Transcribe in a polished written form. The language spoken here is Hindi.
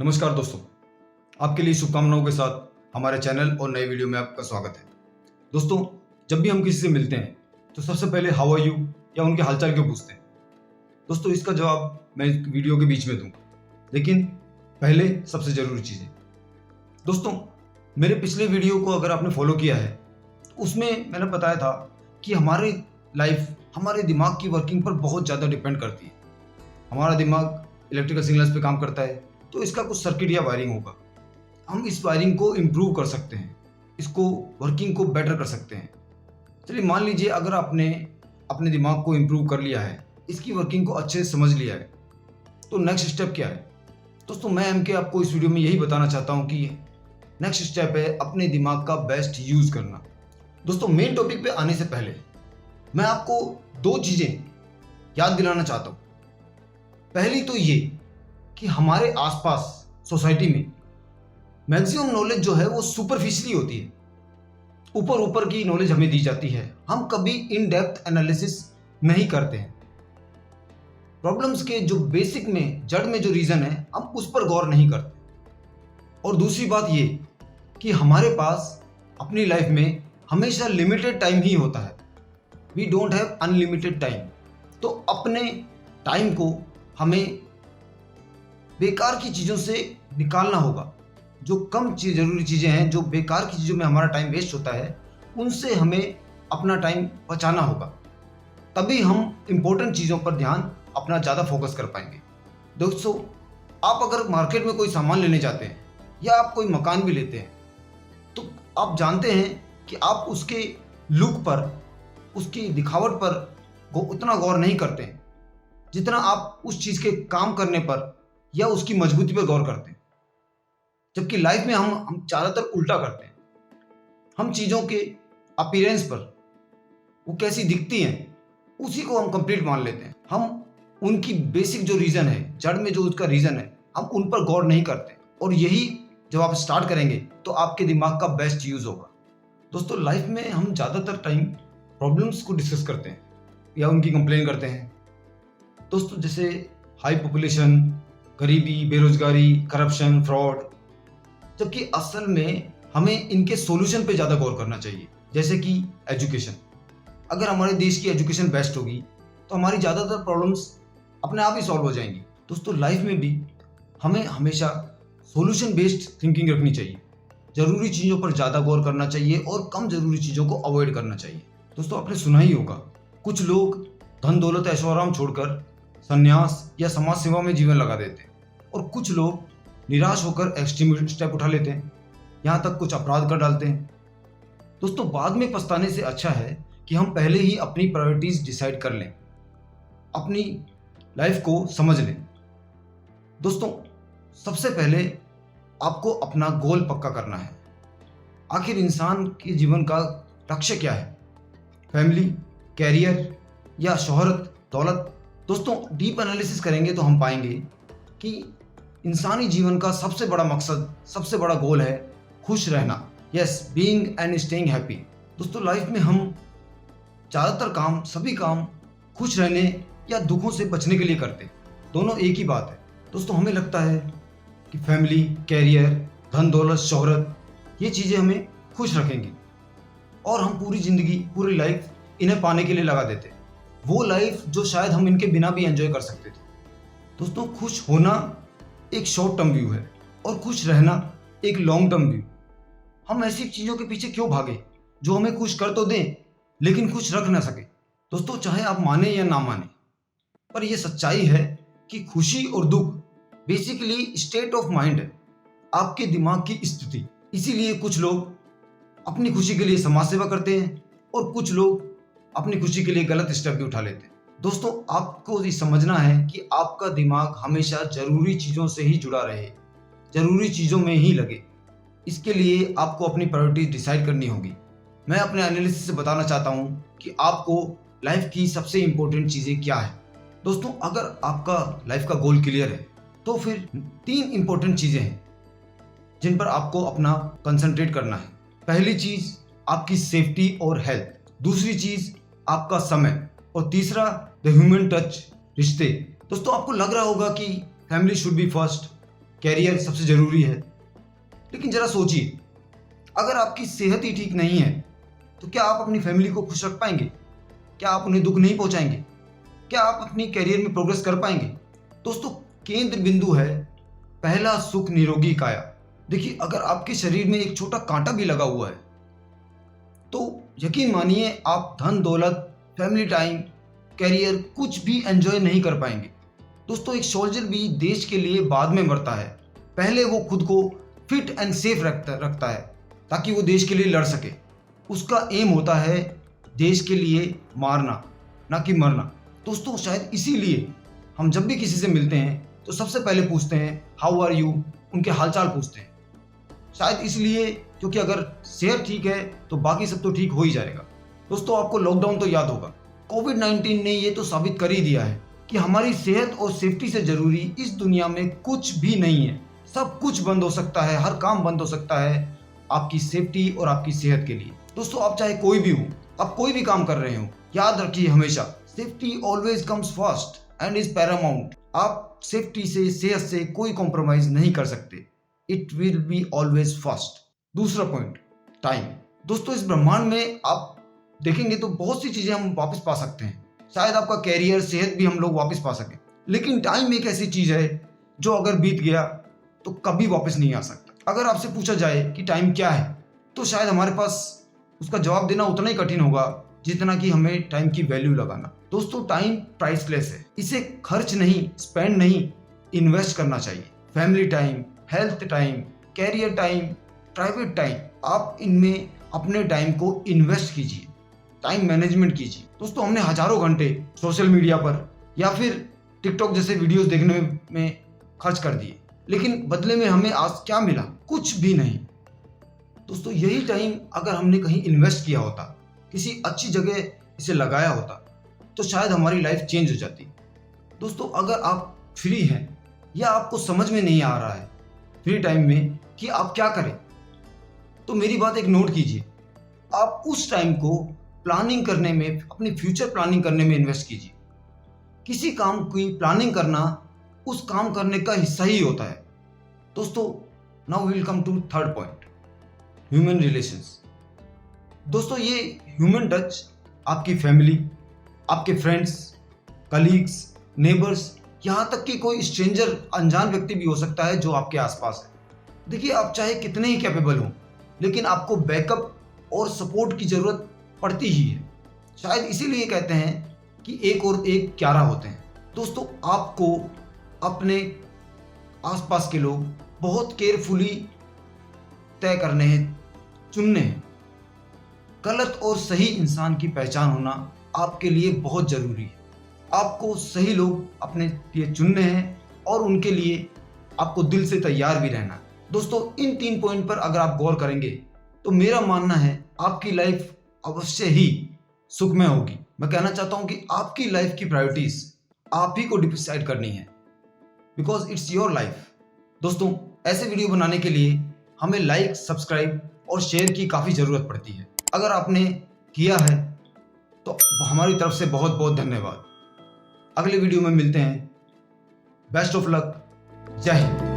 नमस्कार दोस्तों, आपके लिए शुभकामनाओं के साथ हमारे चैनल और नए वीडियो में आपका स्वागत है। दोस्तों, जब भी हम किसी से मिलते हैं तो सबसे पहले हाउ आर यू या उनके हालचाल क्यों पूछते हैं। दोस्तों, इसका जवाब मैं वीडियो के बीच में दूंगा, लेकिन पहले सबसे ज़रूरी चीज़ें। दोस्तों, मेरे पिछले वीडियो को अगर आपने फॉलो किया है तो उसमें मैंने बताया था कि हमारी लाइफ हमारे दिमाग की वर्किंग पर बहुत ज़्यादा डिपेंड करती है। हमारा दिमाग इलेक्ट्रिकल सिग्नल्स पे काम करता है, तो इसका कुछ सर्किट या वायरिंग होगा। हम इस वायरिंग को इम्प्रूव कर सकते हैं, इसको वर्किंग को बेटर कर सकते हैं। चलिए मान लीजिए अगर आपने अपने दिमाग को इम्प्रूव कर लिया है, इसकी वर्किंग को अच्छे से समझ लिया है, तो नेक्स्ट स्टेप क्या है। दोस्तों, मैं एमके आपको इस वीडियो में यही बताना चाहता हूँ कि नेक्स्ट स्टेप है अपने दिमाग का बेस्ट यूज़ करना। दोस्तों, मेन टॉपिक पे आने से पहले मैं आपको दो चीज़ें याद दिलाना चाहता हूँ। पहली तो ये कि हमारे आसपास सोसाइटी में मैक्सिमम नॉलेज जो है वो सुपरफिशियली होती है। ऊपर ऊपर की नॉलेज हमें दी जाती है, हम कभी इन डेप्थ एनालिसिस नहीं करते हैं। प्रॉब्लम्स के जो बेसिक में जड़ में जो रीज़न है हम उस पर गौर नहीं करते। और दूसरी बात ये कि हमारे पास अपनी लाइफ में हमेशा लिमिटेड टाइम ही होता है। We don't have unlimited time. तो अपने टाइम को हमें बेकार की चीज़ों से निकालना होगा। जो कम ज़रूरी चीज़ें हैं, जो बेकार की चीज़ों में हमारा टाइम वेस्ट होता है, उनसे हमें अपना टाइम बचाना होगा। तभी हम इम्पोर्टेंट चीज़ों पर ध्यान अपना ज़्यादा फोकस कर पाएंगे। दोस्तों, आप अगर मार्केट में कोई सामान लेने जाते हैं या आप कोई मकान भी लेते हैं, तो आप जानते हैं कि आप उसके लुक पर, उसकी दिखावट पर उतना गौर नहीं करते हैं जितना आप उस चीज़ के काम करने पर या उसकी मजबूती पर गौर करते हैं। जबकि लाइफ में हम ज़्यादातर उल्टा करते हैं। हम चीज़ों के अपीयरेंस पर, वो कैसी दिखती हैं, उसी को हम कंप्लीट मान लेते हैं। हम उनकी बेसिक जो रीज़न है, जड़ में जो उसका रीज़न है, हम उन पर गौर नहीं करते। और यही जब आप स्टार्ट करेंगे तो आपके दिमाग का बेस्ट यूज़ होगा। दोस्तों, लाइफ में हम ज़्यादातर टाइम प्रॉब्लम्स को डिस्कस करते हैं या उनकी कंप्लेन करते हैं। दोस्तों, जैसे हाई पॉपुलेशन, गरीबी, बेरोजगारी, करप्शन, फ्रॉड, जबकि असल में हमें इनके सॉल्यूशन पे ज़्यादा गौर करना चाहिए। जैसे कि एजुकेशन। अगर हमारे देश की एजुकेशन बेस्ट होगी तो हमारी ज़्यादातर प्रॉब्लम्स अपने आप ही सॉल्व हो जाएंगी। दोस्तों, लाइफ में भी हमें हमेशा सॉल्यूशन बेस्ड थिंकिंग रखनी चाहिए। ज़रूरी चीज़ों पर ज़्यादा गौर करना चाहिए और कम ज़रूरी चीज़ों को अवॉइड करना चाहिए। दोस्तों, आपने सुना ही होगा, कुछ लोग धन दौलत ऐशो आराम छोड़कर संन्यास या समाज सेवा में जीवन लगा देते हैं, और कुछ लोग निराश होकर एक्सट्रीम स्टेप उठा लेते हैं, यहाँ तक कुछ अपराध कर डालते हैं। दोस्तों, बाद में पछताने से अच्छा है कि हम पहले ही अपनी प्रायोरिटीज डिसाइड कर लें, अपनी लाइफ को समझ लें। दोस्तों, सबसे पहले आपको अपना गोल पक्का करना है। आखिर इंसान के जीवन का लक्ष्य क्या है? फैमिली, कैरियर या शोहरत, दौलत? दोस्तों, डीप एनालिसिस करेंगे तो हम पाएंगे कि इंसानी जीवन का सबसे बड़ा मकसद, सबसे बड़ा गोल है खुश रहना। Yes, being and staying happy. दोस्तों, लाइफ में हम ज़्यादातर काम, सभी काम खुश रहने या दुखों से बचने के लिए करते हैं। दोनों एक ही बात है। दोस्तों, हमें लगता है कि फैमिली, कैरियर, धन दौलत, शोहरत, ये चीज़ें हमें खुश रखेंगी, और हम पूरी ज़िंदगी, पूरी लाइफ इन्हें पाने के लिए लगा देते हैं। वो लाइफ जो शायद हम इनके बिना भी एंजॉय कर सकते थे। दोस्तों, खुश होना एक शॉर्ट टर्म व्यू है और खुश रहना एक लॉन्ग टर्म व्यू। हम ऐसी चीज़ों के पीछे क्यों भागे जो हमें खुश कर तो दें लेकिन खुश रख ना सके। दोस्तों, चाहे आप माने या ना माने, पर यह सच्चाई है कि खुशी और दुख बेसिकली स्टेट ऑफ माइंड है, आपके दिमाग की स्थिति। इसीलिए कुछ लोग अपनी खुशी के लिए समाज सेवा करते हैं और कुछ लोग अपनी खुशी के लिए गलत स्टेप भी उठा लेते हैं। दोस्तों, आपको ये समझना है कि आपका दिमाग हमेशा ज़रूरी चीज़ों से ही जुड़ा रहे, ज़रूरी चीज़ों में ही लगे। इसके लिए आपको अपनी प्रायोरिटी डिसाइड करनी होगी। मैं अपने एनालिसिस से बताना चाहता हूँ कि आपको लाइफ की सबसे इम्पोर्टेंट चीज़ें क्या है। दोस्तों, अगर आपका लाइफ का गोल क्लियर है तो फिर 3 इम्पोर्टेंट चीज़ें हैं जिन पर आपको अपना कंसंट्रेट करना है। पहली चीज़ आपकी सेफ्टी और हेल्थ, दूसरी चीज़ आपका समय, और तीसरा द ह्यूमन टच, रिश्ते। दोस्तों, आपको लग रहा होगा कि family should be first, career सबसे ज़रूरी है। लेकिन ज़रा सोचिए, अगर आपकी सेहत ही ठीक नहीं है तो क्या आप अपनी फैमिली को खुश रख पाएंगे? क्या आप उन्हें दुख नहीं पहुंचाएंगे? क्या आप अपनी कैरियर में प्रोग्रेस कर पाएंगे? दोस्तों, केंद्र बिंदु है पहला सुख निरोगी काया। देखिए, अगर आपके शरीर में एक छोटा कांटा भी लगा हुआ है तो यकीन मानिए आप धन दौलत, फैमिली टाइम, कैरियर कुछ भी एंजॉय नहीं कर पाएंगे। दोस्तों, एक सोल्जर भी देश के लिए बाद में मरता है, पहले वो खुद को फिट एंड सेफ रखता है ताकि वो देश के लिए लड़ सके। उसका एम होता है देश के लिए मारना, ना कि मरना। दोस्तों, शायद इसीलिए हम जब भी किसी से मिलते हैं तो सबसे पहले पूछते हैं हाउ आर यू, उनके हालचाल पूछते हैं। शायद इसलिए क्योंकि अगर सेहत ठीक है तो बाकी सब तो ठीक हो ही जाएगा। दोस्तों, आपको लॉकडाउन तो याद होगा। कोविड-19 ने ये तो साबित कर ही दिया है कि हमारी सेहत और सेफ्टी से जरूरी इस दुनिया में कुछ भी नहीं है। सब कुछ बंद हो सकता है, हर काम बंद हो सकता है आपकी सेफ्टी और आपकी सेहत के लिए। दोस्तों, आप चाहे कोई भी हो, आप कोई भी काम कर रहे हो, याद रखिए हमेशा safety always comes first and is Paramount. आप सेफ्टी से, सेहत से कोई कॉम्प्रोमाइज नहीं कर सकते। It will be always first. दूसरा पॉइंट, टाइम। दोस्तों, इस ब्रह्मांड में आप देखेंगे तो बहुत सी चीजें हम वापस पा सकते हैं। शायद आपका कैरियर, सेहत भी हम लोग वापस पा सकें, लेकिन टाइम एक ऐसी चीज है जो अगर बीत गया तो कभी वापस नहीं आ सकता। अगर आपसे पूछा जाए कि टाइम क्या है तो शायद हमारे पास उसका जवाब देना उतना ही कठिन होगा जितना कि हमें टाइम की वैल्यू लगाना। दोस्तों, टाइम प्राइसलेस है, इसे खर्च नहीं, स्पेंड नहीं, इन्वेस्ट करना चाहिए। Family time, health time, career time, private time, आप इनमें अपने टाइम को इन्वेस्ट कीजिए, टाइम मैनेजमेंट कीजिए। दोस्तों, हमने हजारों घंटे सोशल मीडिया पर या फिर टिकटॉक जैसे वीडियोस देखने में खर्च कर दिए, लेकिन बदले में हमें आज क्या मिला? कुछ भी नहीं। दोस्तों, यही टाइम अगर हमने कहीं इन्वेस्ट किया होता, किसी अच्छी जगह इसे लगाया होता, तो शायद हमारी लाइफ चेंज हो जाती। दोस्तों, अगर आप फ्री हैं या आपको समझ में नहीं आ रहा है फ्री टाइम में कि आप क्या करें, तो मेरी बात एक नोट कीजिए। आप उस टाइम को प्लानिंग करने में, अपनी फ्यूचर प्लानिंग करने में इन्वेस्ट कीजिए। किसी काम की प्लानिंग करना उस काम करने का हिस्सा ही होता है। दोस्तों, now we will come to third point, human relations. दोस्तों, ये ह्यूमन टच आपकी फैमिली, आपके फ्रेंड्स, कलीग्स, नेबर्स, यहाँ तक कि कोई स्ट्रेंजर, अनजान व्यक्ति भी हो सकता है जो आपके आसपास है। देखिए, आप चाहे कितने ही कैपेबल हों, लेकिन आपको बैकअप और सपोर्ट की ज़रूरत पड़ती ही है। शायद इसीलिए कहते हैं कि एक और एक 11 होते हैं। दोस्तों, आपको अपने आसपास के लोग बहुत केयरफुली तय करने हैं, चुनने हैं। गलत और सही इंसान की पहचान होना आपके लिए बहुत ज़रूरी है। आपको सही लोग अपने लिए चुनने हैं और उनके लिए आपको दिल से तैयार भी रहना है। दोस्तों, इन 3 पॉइंट पर अगर आप गौर करेंगे तो मेरा मानना है आपकी लाइफ अवश्य ही सुखमय होगी। मैं कहना चाहता हूं कि आपकी लाइफ की प्रायोरिटीज आप ही को डिसाइड करनी है, बिकॉज इट्स योर लाइफ। दोस्तों, ऐसे वीडियो बनाने के लिए हमें लाइक, सब्सक्राइब और शेयर की काफ़ी ज़रूरत पड़ती है। अगर आपने किया है तो हमारी तरफ से बहुत बहुत धन्यवाद। अगले वीडियो में मिलते हैं। Best of luck. जय हिंद।